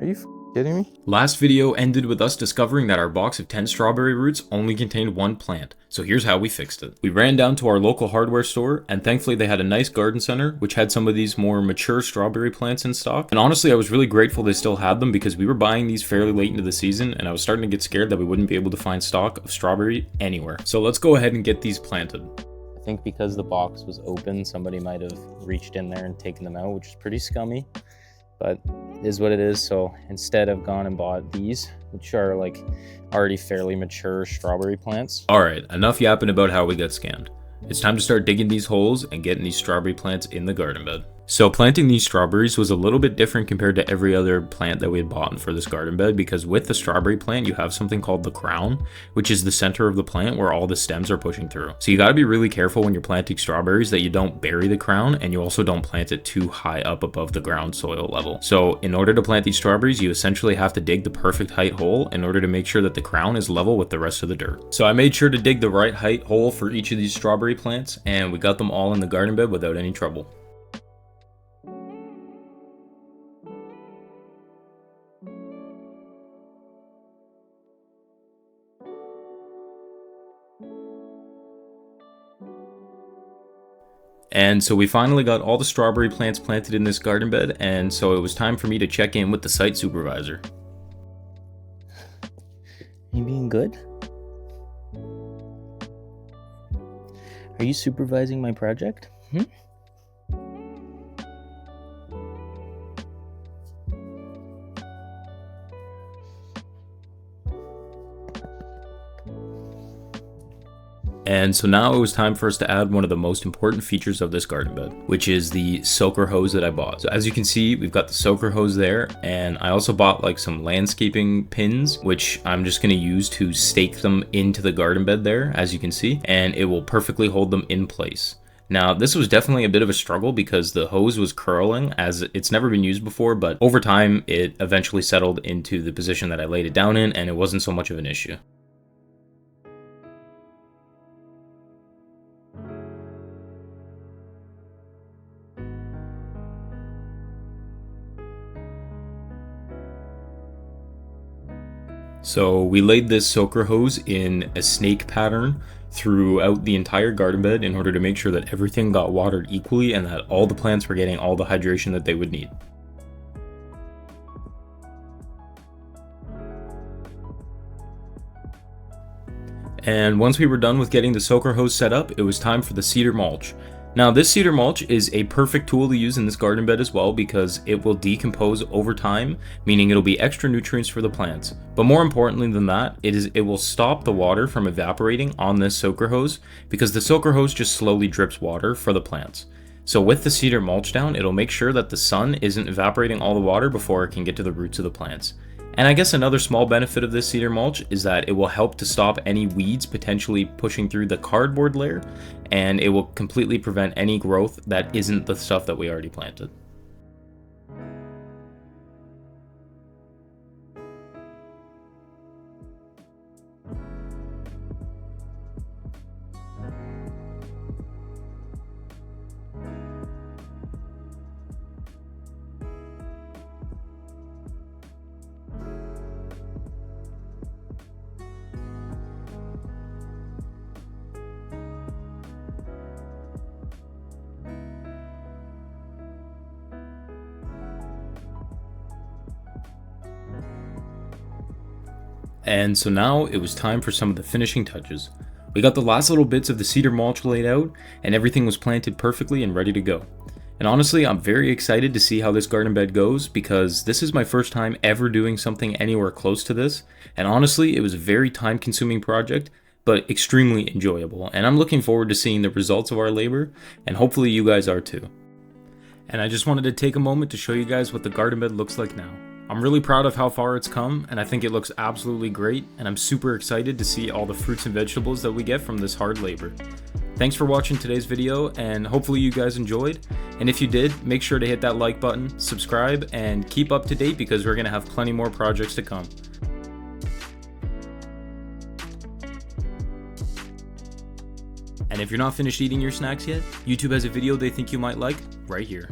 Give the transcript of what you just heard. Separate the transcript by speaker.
Speaker 1: Are you kidding me?
Speaker 2: Last video ended with us discovering that our box of 10 strawberry roots only contained one plant, so here's how we fixed it. We ran down to our local hardware store, and thankfully they had a nice garden center, which had some of these more mature strawberry plants in stock. And honestly, I was really grateful they still had them because we were buying these fairly late into the season, and I was starting to get scared that we wouldn't be able to find stock of strawberry anywhere. So let's go ahead and get these planted.
Speaker 1: I think because the box was open, somebody might have reached in there and taken them out, which is pretty scummy. But it is what it is. So instead I've gone and bought these, which are like already fairly mature strawberry plants.
Speaker 2: Alright, enough yapping about how we got scammed. It's time to start digging these holes and getting these strawberry plants in the garden bed. So planting these strawberries was a little bit different compared to every other plant that we had bought for this garden bed, because with the strawberry plant you have something called the crown, which is the center of the plant where all the stems are pushing through. So you got to be really careful when you're planting strawberries that you don't bury the crown, and you also don't plant it too high up above the ground soil level. So in order to plant these strawberries, you essentially have to dig the perfect height hole in order to make sure that the crown is level with the rest of the dirt. So I made sure to dig the right height hole for each of these strawberry plants, and we got them all in the garden bed without any trouble. And so we finally got all the strawberry plants planted in this garden bed, and so it was time for me to check in with the site supervisor.
Speaker 1: You being good? Are you supervising my project?
Speaker 2: And so now it was time for us to add one of the most important features of this garden bed, which is the soaker hose that I bought. So as you can see, we've got the soaker hose there, and I also bought like some landscaping pins, which I'm just going to use to stake them into the garden bed there, as you can see, and it will perfectly hold them in place. Now, this was definitely a bit of a struggle because the hose was curling, as it's never been used before, but over time it eventually settled into the position that I laid it down in, and it wasn't so much of an issue. So we laid this soaker hose in a snake pattern throughout the entire garden bed in order to make sure that everything got watered equally and that all the plants were getting all the hydration that they would need. And once we were done with getting the soaker hose set up, it was time for the cedar mulch. Now this cedar mulch is a perfect tool to use in this garden bed as well because it will decompose over time, meaning it'll be extra nutrients for the plants. But more importantly than that, it will stop the water from evaporating on this soaker hose because the soaker hose just slowly drips water for the plants. So with the cedar mulch down, it'll make sure that the sun isn't evaporating all the water before it can get to the roots of the plants. And I guess another small benefit of this cedar mulch is that it will help to stop any weeds potentially pushing through the cardboard layer, and it will completely prevent any growth that isn't the stuff that we already planted. And so now it was time for some of the finishing touches. We got the last little bits of the cedar mulch laid out, and everything was planted perfectly and ready to go. And honestly, I'm very excited to see how this garden bed goes because this is my first time ever doing something anywhere close to this. And honestly, it was a very time-consuming project, but extremely enjoyable. And I'm looking forward to seeing the results of our labor, and hopefully you guys are too. And I just wanted to take a moment to show you guys what the garden bed looks like now. I'm really proud of how far it's come, and I think it looks absolutely great, and I'm super excited to see all the fruits and vegetables that we get from this hard labor. Thanks for watching today's video, and hopefully you guys enjoyed. And if you did, make sure to hit that like button, subscribe, and keep up to date because we're going to have plenty more projects to come. And if you're not finished eating your snacks yet, YouTube has a video they think you might like right here.